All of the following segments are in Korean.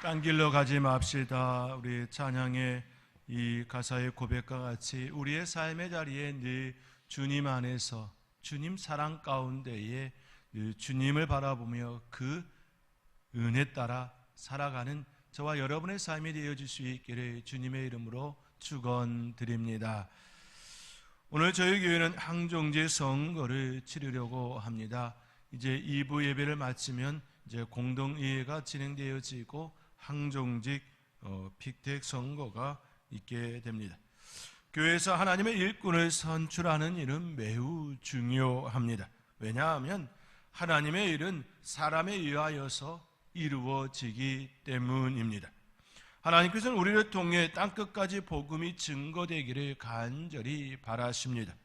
딴 길로 가지 맙시다. 우리 찬양의 이 가사의 고백과 같이 우리의 삶의 자리에 늘 주님 안에서 주님 사랑 가운데에 늘 주님을 바라보며 그 은혜 따라 살아가는 저와 여러분의 삶이 되어질 수 있기를 주님의 이름으로 축원드립니다. 오늘 저희 교회는 항종제 선거를 치르려고 합니다. 이제 2부 예배를 마치면 이제 공동의회가 진행되어지고 항종직 픽택 선거가 있게 됩니다. 교회에서 하나님의 일꾼을 선출하는 일은 매우 중요합니다. 왜냐하면 하나님의 일은 사람에 의하여서 이루어지기 때문입니다. 하나님께서는 우리를 통해 땅끝까지 복음이 증거되기를 간절히 바라십니다.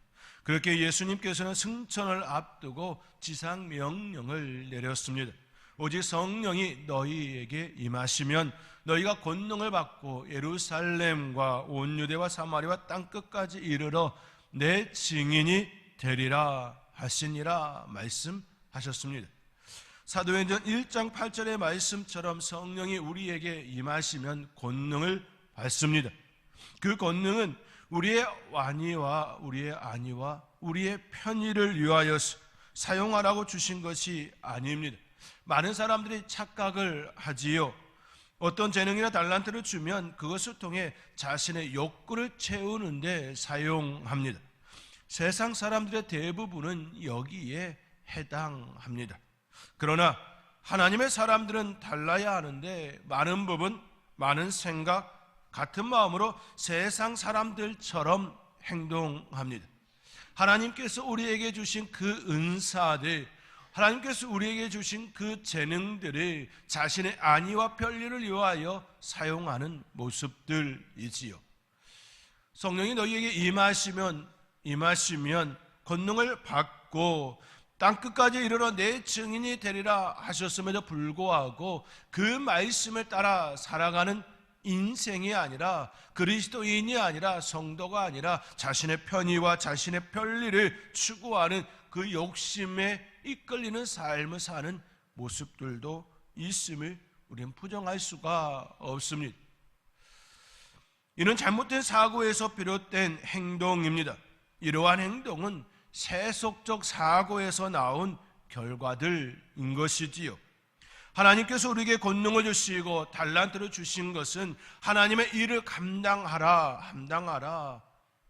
그렇게 예수님께서는 승천을 앞두고 지상 명령을 내렸습니다. 오직 성령이 너희에게 임하시면 너희가 권능을 받고 예루살렘과 온 유대와 사마리아와 땅끝까지 이르러 내 증인이 되리라 하시니라 말씀하셨습니다. 사도행전 1장 8절의 말씀처럼 성령이 우리에게 임하시면 권능을 받습니다. 그 권능은 우리의 완의와 우리의 안위와 우리의 편의를 위하여서 사용하라고 주신 것이 아닙니다. 많은 사람들이 착각을 하지요. 어떤 재능이나 달란트를 주면 그것을 통해 자신의 욕구를 채우는데 사용합니다. 세상 사람들의 대부분은 여기에 해당합니다. 그러나 하나님의 사람들은 달라야 하는데 많은 부분, 많은 생각, 같은 마음으로 세상 사람들처럼 행동합니다. 하나님께서 우리에게 주신 그 은사들, 하나님께서 우리에게 주신 그 재능들을 자신의 안위와 편리를 위하여 사용하는 모습들이지요. 성령이 너희에게 임하시면 권능을 받고 땅끝까지 이르러 내 증인이 되리라 하셨음에도 불구하고 그 말씀을 따라 살아가는 인생이 아니라 그리스도인이 아니라 성도가 아니라 자신의 편의와 자신의 편리를 추구하는 그 욕심에 이끌리는 삶을 사는 모습들도 있음을 우리는 부정할 수가 없습니다. 이는 잘못된 사고에서 비롯된 행동입니다. 이러한 행동은 세속적 사고에서 나온 결과들인 것이지요. 하나님께서 우리에게 권능을 주시고 달란트를 주신 것은 하나님의 일을 감당하라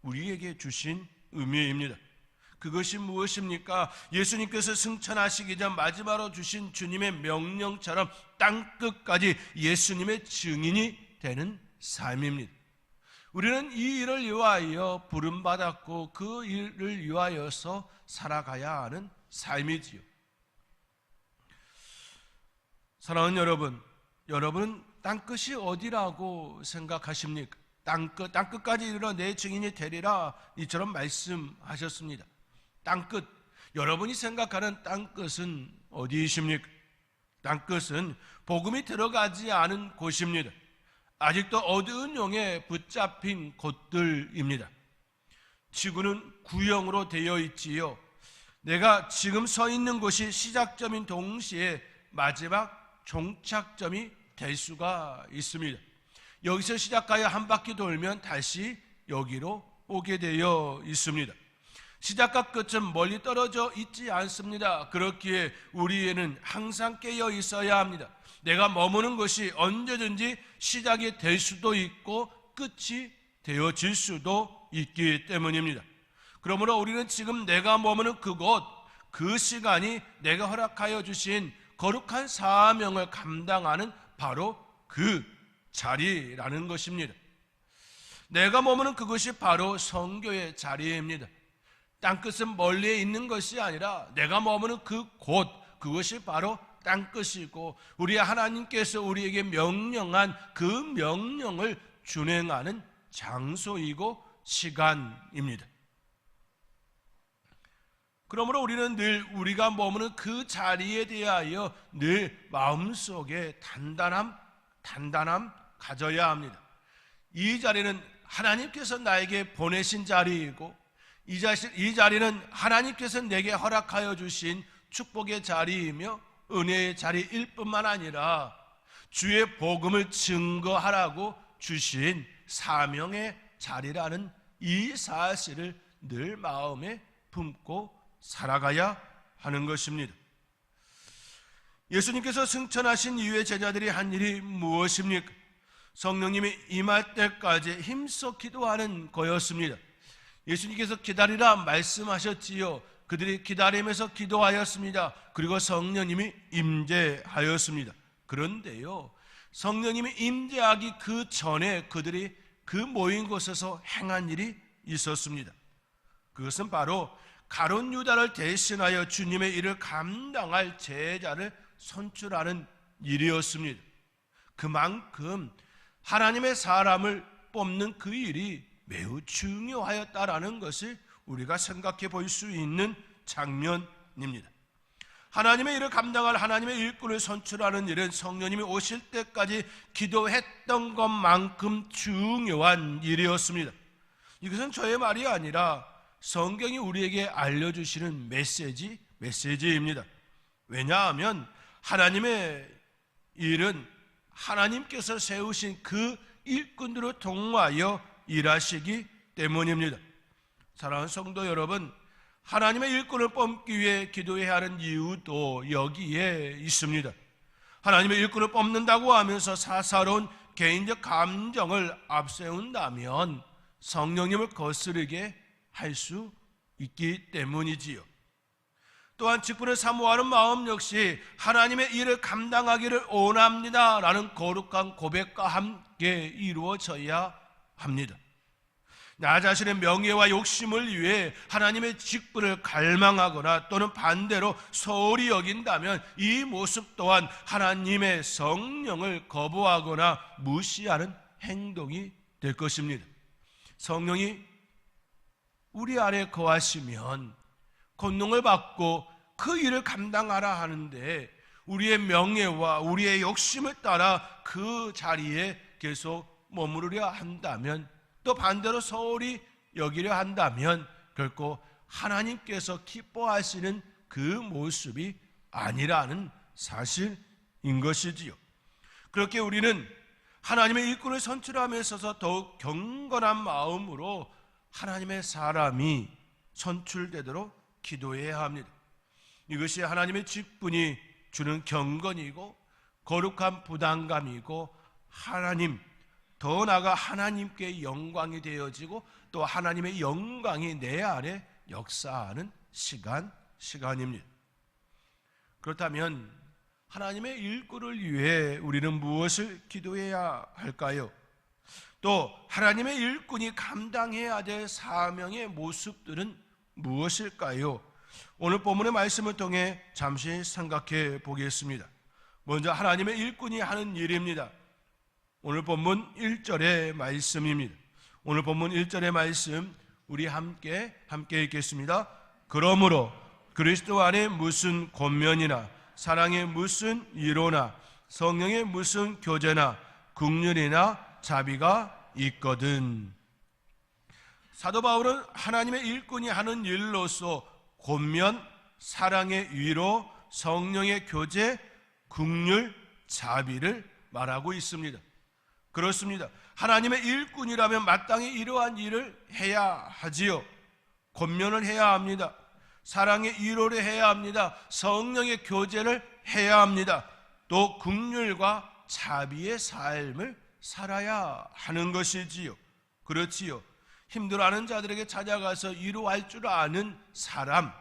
우리에게 주신 의미입니다. 그것이 무엇입니까? 예수님께서 승천하시기 전 마지막으로 주신 주님의 명령처럼 땅끝까지 예수님의 증인이 되는 삶입니다. 우리는 이 일을 위하여 부름받았고 그 일을 위하여서 살아가야 하는 삶이지요. 사랑하는 여러분, 여러분은 땅끝이 어디라고 생각하십니까? 땅끝까지 이르러 내 증인이 되리라 이처럼 말씀하셨습니다. 땅끝, 여러분이 생각하는 땅끝은 어디이십니까? 땅끝은 복음이 들어가지 않은 곳입니다. 아직도 어두운 영에 붙잡힌 곳들입니다. 지구는 구형으로 되어 있지요. 내가 지금 서 있는 곳이 시작점인 동시에 마지막 종착점이 될 수가 있습니다. 여기서 시작하여 한 바퀴 돌면 다시 여기로 오게 되어 있습니다. 시작과 끝은 멀리 떨어져 있지 않습니다. 그렇기에 우리에는 항상 깨어 있어야 합니다. 내가 머무는 것이 언제든지 시작이 될 수도 있고 끝이 되어질 수도 있기 때문입니다. 그러므로 우리는 지금 내가 머무는 그곳, 그 시간이 내가 허락하여 주신 거룩한 사명을 감당하는 바로 그 자리라는 것입니다. 내가 머무는 그것이 바로 선교의 자리입니다. 땅끝은 멀리에 있는 것이 아니라 내가 머무는 그 곳, 그것이 바로 땅끝이고 우리 하나님께서 우리에게 명령한 그 명령을 준행하는 장소이고 시간입니다. 그러므로 우리는 늘 우리가 머무는 그 자리에 대하여 늘 마음속에 단단함 가져야 합니다. 이 자리는 하나님께서 나에게 보내신 자리이고 이 자리는 하나님께서 내게 허락하여 주신 축복의 자리이며 은혜의 자리일 뿐만 아니라 주의 복음을 증거하라고 주신 사명의 자리라는 이 사실을 늘 마음에 품고 살아가야 하는 것입니다. 예수님께서 승천하신 이후에 제자들이 한 일이 무엇입니까? 성령님이 임할 때까지 힘써 기도하는 거였습니다. 예수님께서 기다리라 말씀하셨지요. 그들이 기다리면서 기도하였습니다. 그리고 성령님이 임재하였습니다. 그런데요, 성령님이 임재하기 그 전에 그들이 그 모인 곳에서 행한 일이 있었습니다. 그것은 바로 가룟 유다를 대신하여 주님의 일을 감당할 제자를 선출하는 일이었습니다. 그만큼 하나님의 사람을 뽑는 그 일이 매우 중요하였다라는 것을 우리가 생각해 볼 수 있는 장면입니다. 하나님의 일을 감당할 하나님의 일꾼을 선출하는 일은 성령님이 오실 때까지 기도했던 것만큼 중요한 일이었습니다. 이것은 저의 말이 아니라 성경이 우리에게 알려주시는 메시지입니다. 왜냐하면 하나님의 일은 하나님께서 세우신 그 일꾼들을 통하여 일하시기 때문입니다. 사랑하는 성도 여러분, 하나님의 일꾼을 뽑기 위해 기도해야 하는 이유도 여기에 있습니다. 하나님의 일꾼을 뽑는다고 하면서 사사로운 개인적 감정을 앞세운다면 성령님을 거스르게 할 수 있기 때문이지요. 또한 직분을 사모하는 마음 역시 하나님의 일을 감당하기를 원합니다라는 거룩한 고백과 함께 이루어져야 합니다. 나 자신의 명예와 욕심을 위해 하나님의 직분을 갈망하거나 또는 반대로 소홀히 여긴다면 이 모습 또한 하나님의 성령을 거부하거나 무시하는 행동이 될 것입니다. 성령이 우리 안에 거하시면 권능을 받고 그 일을 감당하라 하는데 우리의 명예와 우리의 욕심을 따라 그 자리에 계속 머무르려 한다면, 또 반대로 소홀히 여기려 한다면 결코 하나님께서 기뻐하시는 그 모습이 아니라는 사실인 것이지요. 그렇게 우리는 하나님의 일꾼을 선출함에 있어서 더욱 경건한 마음으로 하나님의 사람이 선출되도록 기도해야 합니다. 이것이 하나님의 직분이 주는 경건이고 거룩한 부담감이고 더 나아가 하나님께 영광이 되어지고 또 하나님의 영광이 내 안에 역사하는 시간입니다. 그렇다면 하나님의 일꾼을 위해 우리는 무엇을 기도해야 할까요? 또 하나님의 일꾼이 감당해야 될 사명의 모습들은 무엇일까요? 오늘 본문의 말씀을 통해 잠시 생각해 보겠습니다. 먼저 하나님의 일꾼이 하는 일입니다. 오늘 본문 1절의 말씀입니다. 오늘 본문 1절의 말씀 우리 함께 읽겠습니다. 그러므로 그리스도 안에 무슨 권면이나 사랑의 무슨 위로나 성령의 무슨 교제나 긍휼이나 자비가 있거든. 사도 바울은 하나님의 일꾼이 하는 일로서 권면, 사랑의 위로, 성령의 교제, 긍휼, 자비를 말하고 있습니다. 그렇습니다. 하나님의 일꾼이라면 마땅히 이러한 일을 해야 하지요. 권면을 해야 합니다. 사랑의 위로를 해야 합니다. 성령의 교제를 해야 합니다. 또 긍휼과 자비의 삶을 살아야 하는 것이지요. 그렇지요. 힘들어하는 자들에게 찾아가서 위로할 줄 아는 사람,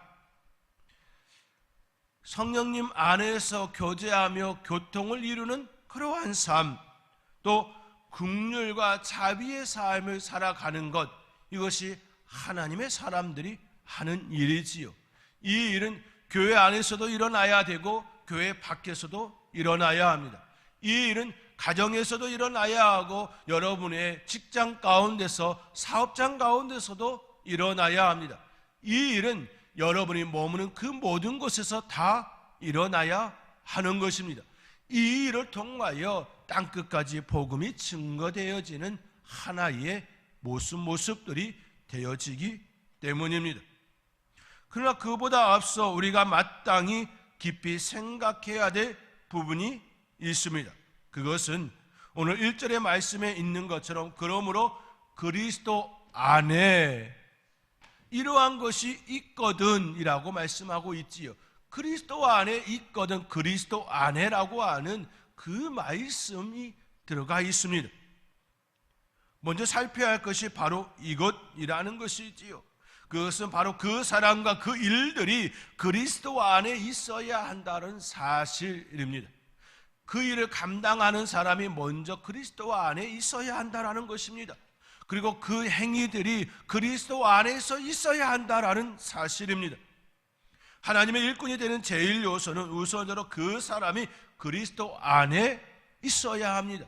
성령님 안에서 교제하며 교통을 이루는 그러한 삶, 또 긍휼과 자비의 삶을 살아가는 것, 이것이 하나님의 사람들이 하는 일이지요. 이 일은 교회 안에서도 일어나야 되고 교회 밖에서도 일어나야 합니다. 이 일은 가정에서도 일어나야 하고 여러분의 직장 가운데서, 사업장 가운데서도 일어나야 합니다. 이 일은 여러분이 머무는 그 모든 곳에서 다 일어나야 하는 것입니다. 이 일을 통하여 땅끝까지 복음이 증거되어지는 하나의 모습들이 되어지기 때문입니다. 그러나 그보다 앞서 우리가 마땅히 깊이 생각해야 될 부분이 있습니다. 그것은 오늘 1절의 말씀에 있는 것처럼 그러므로 그리스도 안에 이러한 것이 있거든 이라고 말씀하고 있지요. 그리스도 안에 있거든, 그리스도 안에라고 하는 그 말씀이 들어가 있습니다. 먼저 살펴야 할 것이 바로 이것이라는 것이지요. 그것은 바로 그 사람과 그 일들이 그리스도 안에 있어야 한다는 사실입니다. 그 일을 감당하는 사람이 먼저 그리스도 안에 있어야 한다는 것입니다. 그리고 그 행위들이 그리스도 안에서 있어야 한다는 사실입니다. 하나님의 일꾼이 되는 제일 요소는 우선적으로 그 사람이 그리스도 안에 있어야 합니다.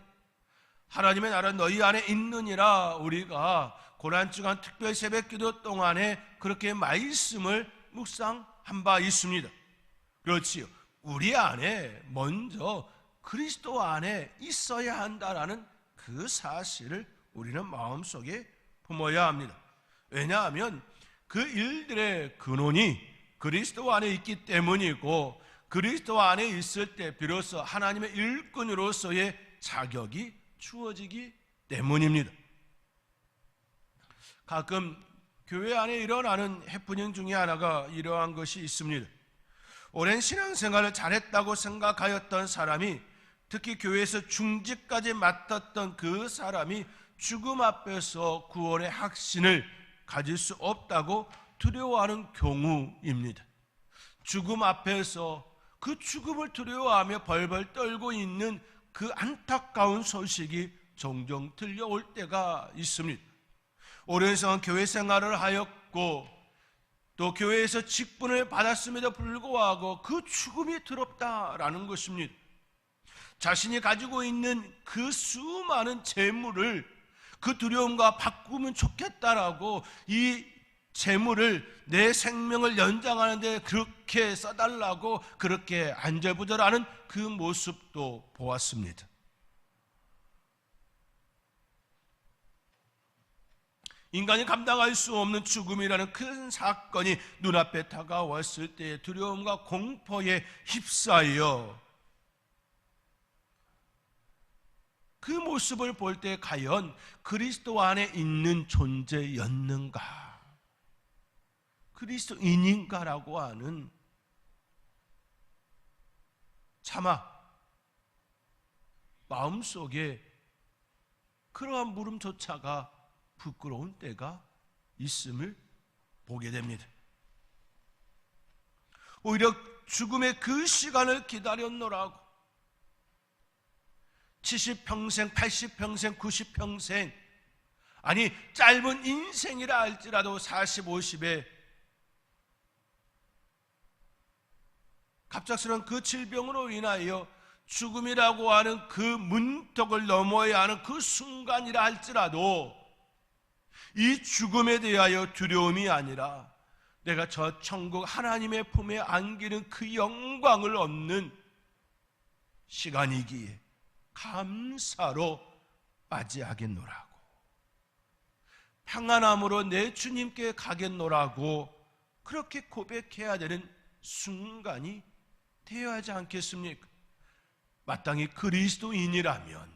하나님의 나라 너희 안에 있느니라 우리가 고난주간 특별 새벽기도 동안에 그렇게 말씀을 묵상한 바 있습니다. 그렇지요. 우리 안에 먼저 그리스도 안에 있어야 한다는 그 사실을 우리는 마음속에 품어야 합니다. 왜냐하면 그 일들의 근원이 그리스도 안에 있기 때문이고, 그리스도 안에 있을 때 비로소 하나님의 일꾼으로서의 자격이 주어지기 때문입니다. 가끔 교회 안에 일어나는 해프닝 중에 하나가 이러한 것이 있습니다. 오랜 신앙생활을 잘했다고 생각하였던 사람이, 특히 교회에서 중직까지 맡았던 그 사람이 죽음 앞에서 구원의 확신을 가질 수 없다고 두려워하는 경우입니다. 죽음 앞에서 그 죽음을 두려워하며 벌벌 떨고 있는 그 안타까운 소식이 종종 들려올 때가 있습니다. 오랜 시간 교회 생활을 하였고 또 교회에서 직분을 받았음에도 불구하고 그 죽음이 두렵다라는 것입니다. 자신이 가지고 있는 그 수많은 재물을 그 두려움과 바꾸면 좋겠다라고 이 재물을, 내 생명을 연장하는 데 그렇게 써달라고 그렇게 안절부절하는 그 모습도 보았습니다. 인간이 감당할 수 없는 죽음이라는 큰 사건이 눈앞에 다가왔을 때의 두려움과 공포에 휩싸여 그 모습을 볼 때 과연 그리스도 안에 있는 존재였는가, 그리스도인인가라고 하는 차마 마음속에 그러한 물음조차가 부끄러운 때가 있음을 보게 됩니다. 오히려 죽음의 그 시간을 기다렸노라고 70평생, 80평생, 90평생, 아니 짧은 인생이라 할지라도 40, 50에 갑작스러운 그 질병으로 인하여 죽음이라고 하는 그 문턱을 넘어야 하는 그 순간이라 할지라도 이 죽음에 대하여 두려움이 아니라 내가 저 천국 하나님의 품에 안기는 그 영광을 얻는 시간이기에 감사로 맞이하겠노라고, 평안함으로 내 주님께 가겠노라고 그렇게 고백해야 되는 순간이 되어야 하지 않겠습니까? 마땅히 그리스도인이라면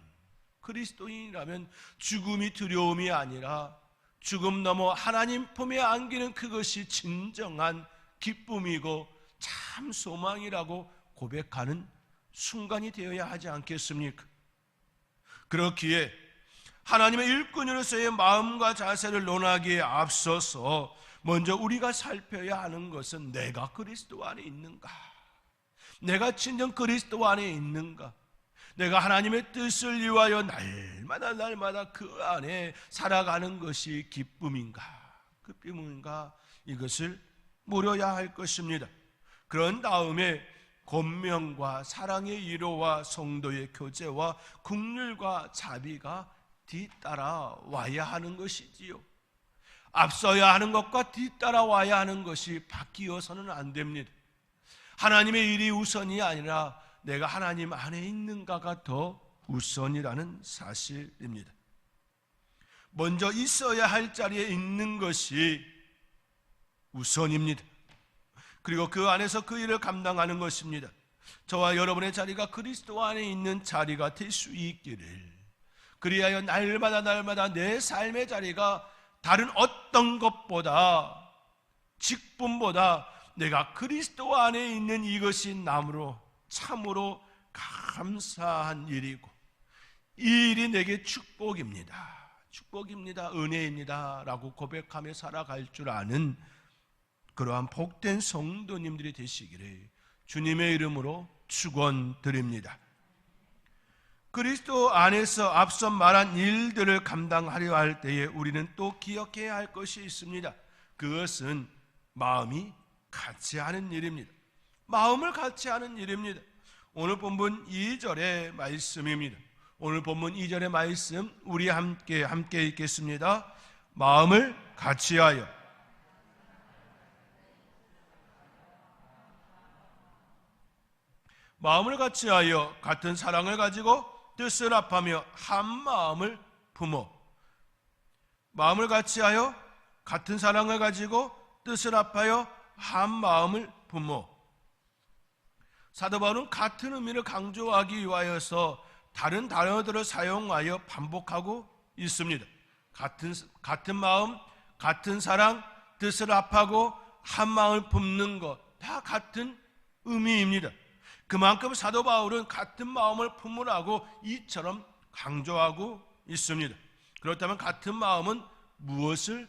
죽음이 두려움이 아니라 죽음 넘어 하나님 품에 안기는 그것이 진정한 기쁨이고 참 소망이라고 고백하는 순간이 되어야 하지 않겠습니까? 그렇기에 하나님의 일꾼으로서의 마음과 자세를 논하기에 앞서서 먼저 우리가 살펴야 하는 것은 내가 그리스도 안에 있는가, 내가 진정 그리스도 안에 있는가, 내가 하나님의 뜻을 위하여 날마다 그 안에 살아가는 것이 기쁨인가, 이것을 물어야 할 것입니다. 그런 다음에 권명과 사랑의 위로와 성도의 교제와 긍휼과 자비가 뒤따라 와야 하는 것이지요. 앞서야 하는 것과 뒤따라 와야 하는 것이 바뀌어서는 안 됩니다. 하나님의 일이 우선이 아니라 내가 하나님 안에 있는가가 더 우선이라는 사실입니다. 먼저 있어야 할 자리에 있는 것이 우선입니다. 그리고 그 안에서 그 일을 감당하는 것입니다. 저와 여러분의 자리가 그리스도 안에 있는 자리가 될 수 있기를, 그리하여 날마다 내 삶의 자리가 다른 어떤 것보다, 직분보다 내가 그리스도 안에 있는 이것이 남으로 참으로 감사한 일이고, 이 일이 내게 축복입니다, 은혜입니다 라고 고백하며 살아갈 줄 아는 그러한 복된 성도님들이 되시기를 주님의 이름으로 축원드립니다. 그리스도 안에서 앞서 말한 일들을 감당하려 할 때에 우리는 또 기억해야 할 것이 있습니다. 그것은 마음이 같이 하는 일입니다. 마음을 같이 하는 일입니다. 오늘 본문 2절의 말씀입니다. 오늘 본문 2절의 말씀 우리 함께 읽겠습니다. 마음을 같이하여 같은 사랑을 가지고 뜻을 합하며 한 마음을 품어. 마음을 같이하여 같은 사랑을 가지고 뜻을 합하여 한 마음을 품어. 사도 바울은 같은 의미를 강조하기 위하여서 다른 단어들을 사용하여 반복하고 있습니다. 같은 마음, 같은 사랑, 뜻을 합하고 한 마음을 품는 것, 다 같은 의미입니다. 그만큼 사도 바울은 같은 마음을 품으라고 이처럼 강조하고 있습니다. 그렇다면 같은 마음은 무엇을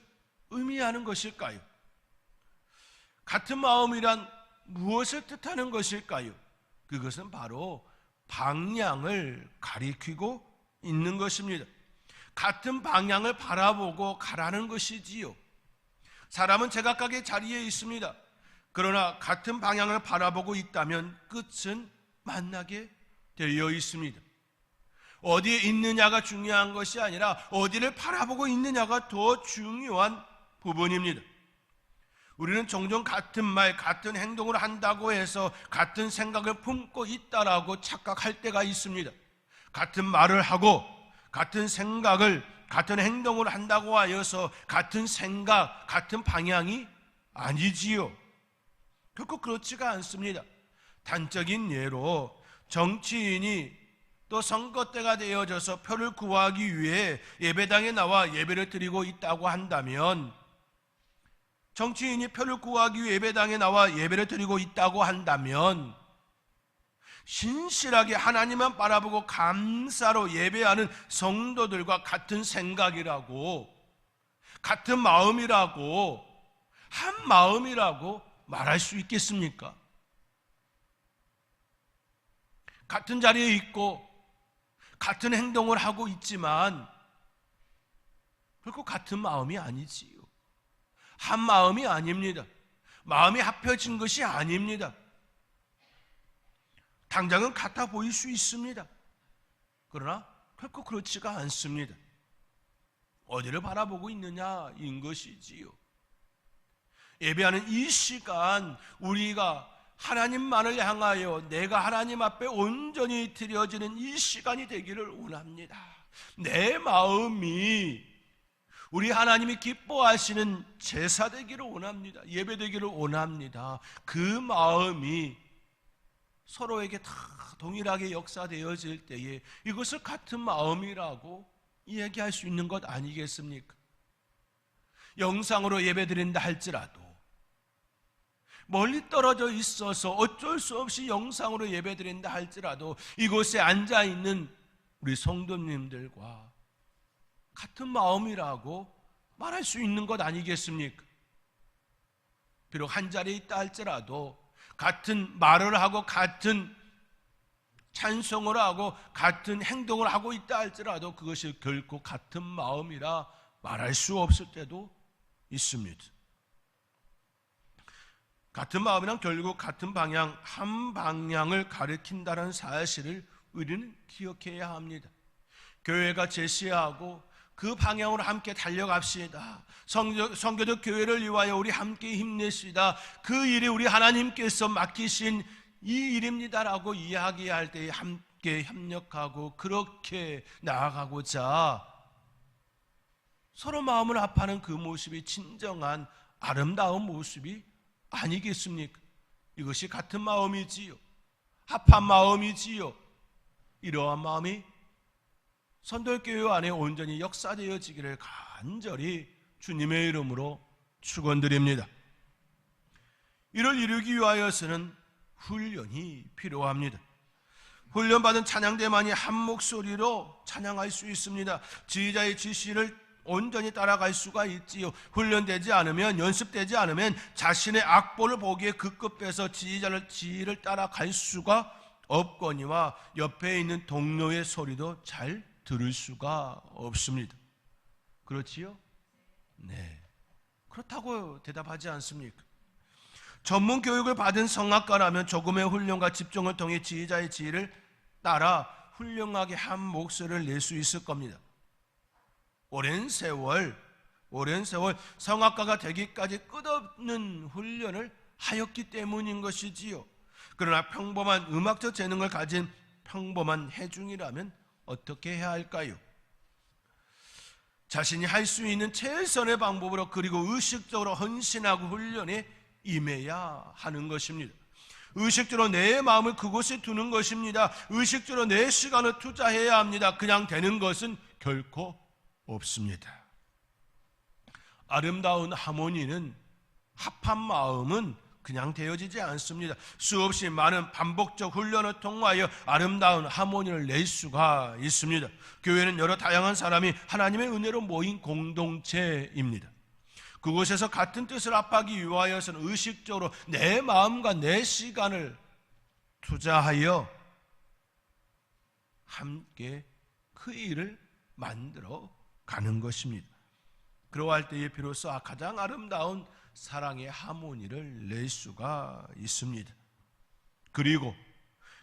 의미하는 것일까요? 같은 마음이란 무엇을 뜻하는 것일까요? 그것은 바로 방향을 가리키고 있는 것입니다. 같은 방향을 바라보고 가라는 것이지요. 사람은 제각각의 자리에 있습니다. 그러나 같은 방향을 바라보고 있다면 끝은 만나게 되어 있습니다. 어디에 있느냐가 중요한 것이 아니라 어디를 바라보고 있느냐가 더 중요한 부분입니다. 우리는 종종 같은 말, 같은 행동을 한다고 해서 같은 생각을 품고 있다라고 착각할 때가 있습니다. 같은 말을 하고 같은 생각을, 같은 행동을 한다고 하여서 같은 생각, 같은 방향이 아니지요. 결코 그렇지가 않습니다. 단적인 예로 정치인이 또 선거 때가 되어져서 표를 구하기 위해 예배당에 나와 예배를 드리고 있다고 한다면, 정치인이 표를 구하기 위해 예배당에 나와 예배를 드리고 있다고 한다면 신실하게 하나님만 바라보고 감사로 예배하는 성도들과 같은 생각이라고, 같은 마음이라고, 한 마음이라고 말할 수 있겠습니까? 같은 자리에 있고 같은 행동을 하고 있지만 결코 같은 마음이 아니지요. 한 마음이 아닙니다. 마음이 합해진 것이 아닙니다. 당장은 같아 보일 수 있습니다. 그러나 결코 그렇지가 않습니다. 어디를 바라보고 있느냐인 것이지요. 예배하는 이 시간 우리가 하나님만을 향하여 내가 하나님 앞에 온전히 드려지는 이 시간이 되기를 원합니다. 내 마음이 우리 하나님이 기뻐하시는 제사 되기를 원합니다. 예배 되기를 원합니다. 그 마음이 서로에게 다 동일하게 역사되어질 때에 이것을 같은 마음이라고 이야기할 수 있는 것 아니겠습니까? 영상으로 예배드린다 할지라도, 멀리 떨어져 있어서 어쩔 수 없이 영상으로 예배드린다 할지라도 이곳에 앉아있는 우리 성도님들과 같은 마음이라고 말할 수 있는 것 아니겠습니까? 비록 한 자리에 있다 할지라도 같은 말을 하고 같은 찬송을 하고 같은 행동을 하고 있다 할지라도 그것이 결코 같은 마음이라 말할 수 없을 때도 있습니다. 같은 마음이란 결국 같은 방향, 한 방향을 가리킨다는 사실을 우리는 기억해야 합니다. 교회가 제시하고 그 방향으로 함께 달려갑시다. 성교적 교회를 위하여 우리 함께 힘내시다. 그 일이 우리 하나님께서 맡기신 이 일입니다라고 이야기할 때 함께 협력하고 그렇게 나아가고자 서로 마음을 합하는 그 모습이 진정한 아름다운 모습이 아니겠습니까? 이것이 같은 마음이지요. 합한 마음이지요. 이러한 마음이 선돌교회 안에 온전히 역사되어지기를 간절히 주님의 이름으로 축원드립니다. 이를 이루기 위하여서는 훈련이 필요합니다. 훈련받은 찬양대만이 한 목소리로 찬양할 수 있습니다. 지휘자의 지시를 온전히 따라갈 수가 있지요. 훈련되지 않으면, 연습되지 않으면 자신의 악보를 보기에 급급해서 지휘를 따라갈 수가 없거니와 옆에 있는 동료의 소리도 잘 들을 수가 없습니다. 그렇지요? 네. 그렇다고 대답하지 않습니까? 전문 교육을 받은 성악가라면 조금의 훈련과 집중을 통해 지휘자의 지휘를 따라 훌륭하게 한 목소리를 낼 수 있을 겁니다. 오랜 세월 성악가가 되기까지 끝없는 훈련을 하였기 때문인 것이지요. 그러나 평범한 음악적 재능을 가진 평범한 회중이라면 어떻게 해야 할까요? 자신이 할 수 있는 최선의 방법으로 그리고 의식적으로 헌신하고 훈련에 임해야 하는 것입니다. 의식적으로 내 마음을 그곳에 두는 것입니다. 의식적으로 내 시간을 투자해야 합니다. 그냥 되는 것은 결코 없습니다. 아름다운 하모니는, 합한 마음은 그냥 되어지지 않습니다. 수없이 많은 반복적 훈련을 통하여 아름다운 하모니를 낼 수가 있습니다. 교회는 여러 다양한 사람이 하나님의 은혜로 모인 공동체입니다. 그곳에서 같은 뜻을 합하기 위하여서는 의식적으로 내 마음과 내 시간을 투자하여 함께 그 일을 만들어 가는 것입니다. 그러할 때에 비로소 가장 아름다운 사랑의 하모니를 낼 수가 있습니다. 그리고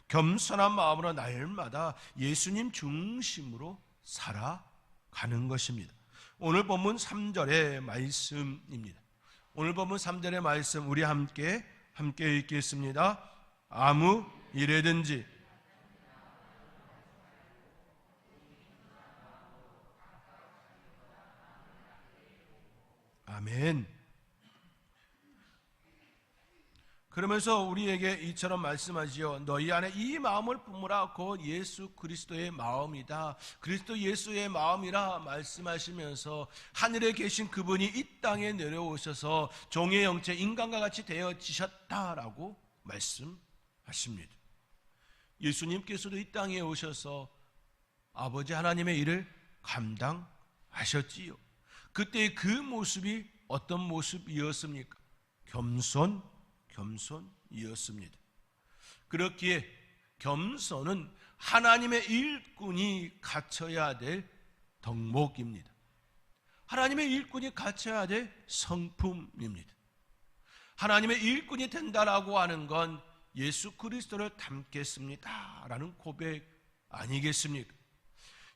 겸손한 마음으로 날마다 예수님 중심으로 살아가는 것입니다. 오늘 본문 3절의 말씀입니다. 오늘 본문 3절의 말씀 우리 함께 읽겠습니다. 아무 일에든지 아멘. 그러면서 우리에게 이처럼 말씀하지요. 너희 안에 이 마음을 품으라. 곧 예수 그리스도의 마음이다. 그리스도 예수의 마음이라 말씀하시면서 하늘에 계신 그분이 이 땅에 내려오셔서 종의 형체 인간과 같이 되어지셨다라고 말씀하십니다. 예수님께서도 이 땅에 오셔서 아버지 하나님의 일을 감당하셨지요. 그때 그 모습이 어떤 모습이었습니까? 겸손이었습니다. 그렇기에 겸손은 하나님의 일꾼이 갖춰야 될 덕목입니다. 하나님의 일꾼이 갖춰야 될 성품입니다. 하나님의 일꾼이 된다라고 하는 건 예수 그리스도를 닮겠습니다라는 고백 아니겠습니까?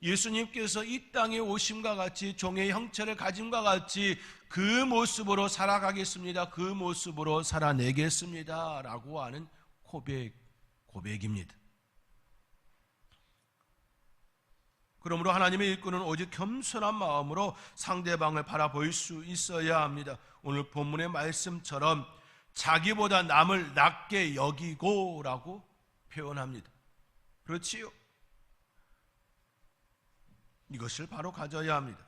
예수님께서 이 땅에 오심과 같이 종의 형체를 가짐과 같이 그 모습으로 살아가겠습니다. 그 모습으로 살아내겠습니다. 라고 하는 고백입니다. 그러므로 하나님의 일꾼은 오직 겸손한 마음으로 상대방을 바라볼 수 있어야 합니다. 오늘 본문의 말씀처럼 자기보다 남을 낮게 여기고 라고 표현합니다. 그렇지요? 이것을 바로 가져야 합니다.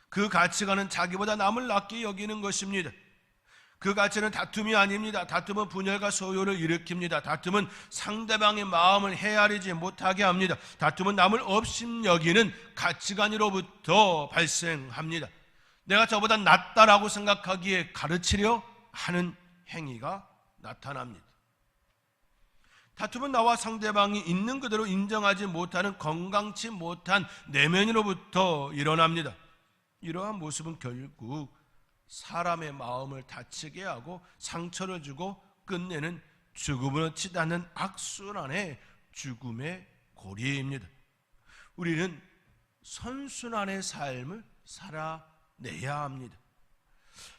그 가치관은 자기보다 남을 낮게 여기는 것입니다. 그 가치는 다툼이 아닙니다. 다툼은 분열과 소요를 일으킵니다. 다툼은 상대방의 마음을 헤아리지 못하게 합니다. 다툼은 남을 업신여기는 가치관으로부터 발생합니다. 내가 저보다 낫다라고 생각하기에 가르치려 하는 행위가 나타납니다. 다툼은 나와 상대방이 있는 그대로 인정하지 못하는 건강치 못한 내면으로부터 일어납니다. 이러한 모습은 결국 사람의 마음을 다치게 하고 상처를 주고 끝내는 죽음으로 치닫는 악순환의 죽음의 고리입니다. 우리는 선순환의 삶을 살아내야 합니다.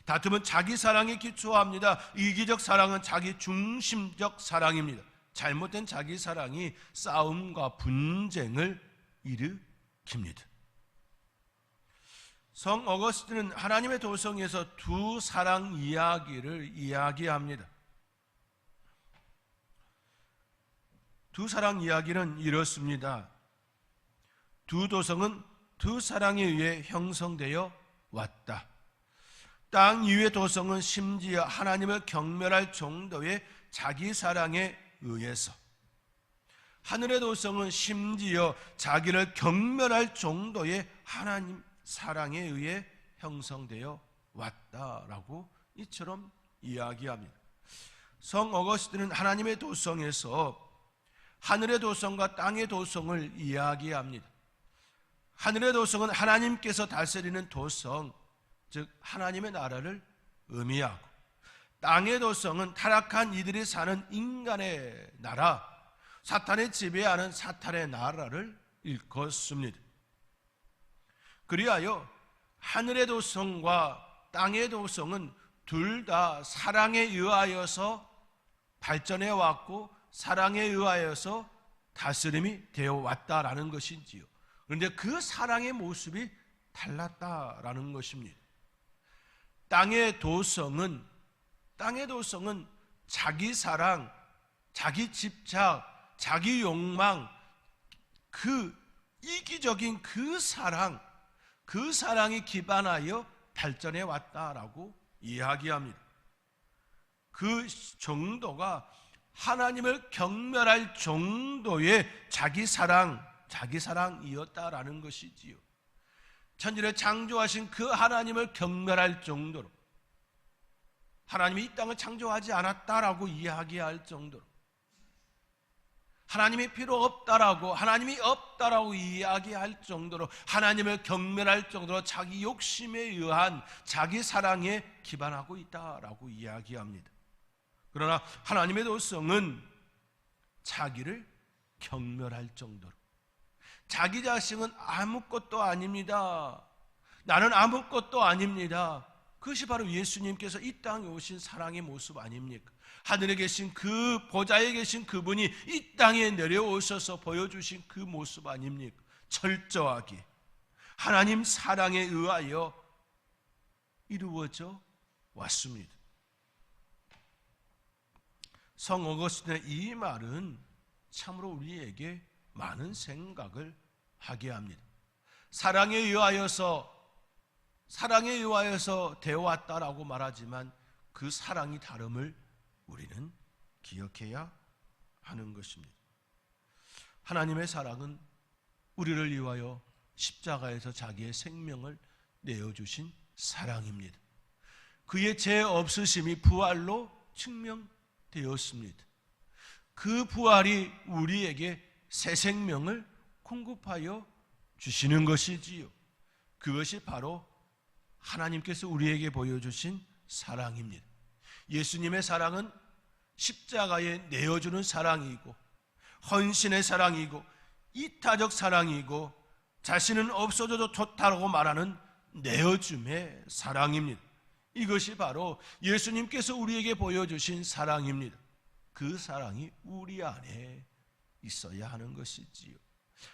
다툼은 자기 사랑에 기초합니다. 이기적 사랑은 자기 중심적 사랑입니다. 잘못된 자기 사랑이 싸움과 분쟁을 일으킵니다. 성 어거스틴은 하나님의 도성에서 두 사랑 이야기를 이야기합니다. 두 사랑 이야기는 이렇습니다. 두 도성은 두 사랑에 의해 형성되어 왔다. 땅 위의 도성은 심지어 하나님을 경멸할 정도의 자기 사랑에 의해서, 하늘의 도성은 심지어 자기를 경멸할 정도의 하나님 사랑에 의해 형성되어 왔다라고 이처럼 이야기합니다. 성 어거스틴은 하나님의 도성에서 하늘의 도성과 땅의 도성을 이야기합니다. 하늘의 도성은 하나님께서 다스리는 도성, 즉 하나님의 나라를 의미하고, 땅의 도성은 타락한 이들이 사는 인간의 나라, 사탄의 지배하는 사탄의 나라를 일컫습니다. 그리하여 하늘의 도성과 땅의 도성은 둘 다 사랑에 의하여서 발전해 왔고 사랑에 의하여서 다스림이 되어 왔다라는 것이지요. 그런데 그 사랑의 모습이 달랐다라는 것입니다. 땅의 도성은 자기 사랑, 자기 집착, 자기 욕망, 그 이기적인 그 사랑이 기반하여 발전해 왔다라고 이야기합니다. 그 정도가 하나님을 경멸할 정도의 자기 사랑이었다라는 것이지요. 천지를 창조하신 그 하나님을 경멸할 정도로, 하나님이 이 땅을 창조하지 않았다라고 이야기할 정도로, 하나님이 필요 없다라고, 하나님이 없다라고 이야기할 정도로, 하나님을 경멸할 정도로 자기 욕심에 의한 자기 사랑에 기반하고 있다라고 이야기합니다. 그러나 하나님의 도성은 자기를 경멸할 정도로, 자기 자신은 아무것도 아닙니다, 나는 아무것도 아닙니다, 그것이 바로 예수님께서 이 땅에 오신 사랑의 모습 아닙니까? 하늘에 계신 그 보좌에 계신 그분이 이 땅에 내려오셔서 보여주신 그 모습 아닙니까? 철저하게 하나님 사랑에 의하여 이루어져 왔습니다. 성 어거스틴의 이 말은 참으로 우리에게 많은 생각을 하게 합니다. 사랑에 의하여서 되어 왔다라고 말하지만 그 사랑이 다름을 우리는 기억해야 하는 것입니다. 하나님의 사랑은 우리를 위하여 십자가에서 자기의 생명을 내어주신 사랑입니다. 그의 죄 없으심이 부활로 증명되었습니다. 그 부활이 우리에게 새 생명을 공급하여 주시는 것이지요. 그것이 바로 하나님께서 우리에게 보여주신 사랑입니다. 예수님의 사랑은 십자가에 내어주는 사랑이고, 헌신의 사랑이고, 이타적 사랑이고, 자신은 없어져도 좋다고 말하는 내어줌의 사랑입니다. 이것이 바로 예수님께서 우리에게 보여주신 사랑입니다. 그 사랑이 우리 안에 있어야 하는 것이지요.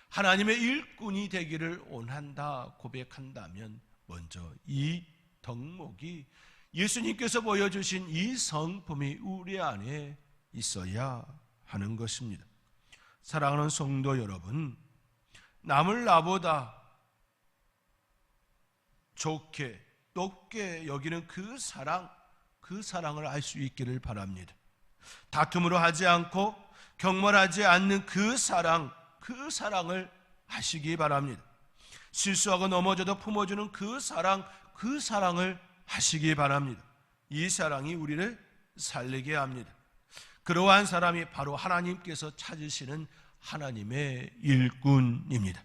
하나님의 일꾼이 되기를 원한다 고백한다면 먼저 이 덕목이, 예수님께서 보여주신 이 성품이 우리 안에 있어야 하는 것입니다. 사랑하는 성도 여러분, 남을 나보다 좋게 높게 여기는 그 사랑을 알 수 있기를 바랍니다. 다툼으로 하지 않고 경멸하지 않는 그 사랑을 하시기 바랍니다. 실수하고 넘어져도 품어주는 그 사랑을 하시기 바랍니다. 이 사랑이 우리를 살리게 합니다. 그러한 사람이 바로 하나님께서 찾으시는 하나님의 일꾼입니다.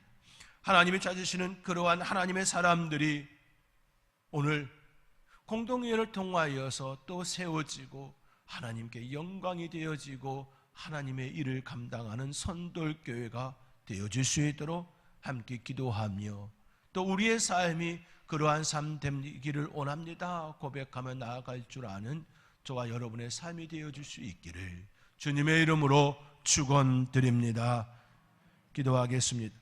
하나님이 찾으시는 그러한 하나님의 사람들이 오늘 공동회를 통하여서 또 세워지고 하나님께 영광이 되어지고 하나님의 일을 감당하는 선돌교회가 되어질 수 있도록 함께 기도하며, 또 우리의 삶이 그러한 삶 되기를 원합니다 고백하며 나아갈 줄 아는 저와 여러분의 삶이 되어질 수 있기를 주님의 이름으로 축원드립니다. 기도하겠습니다.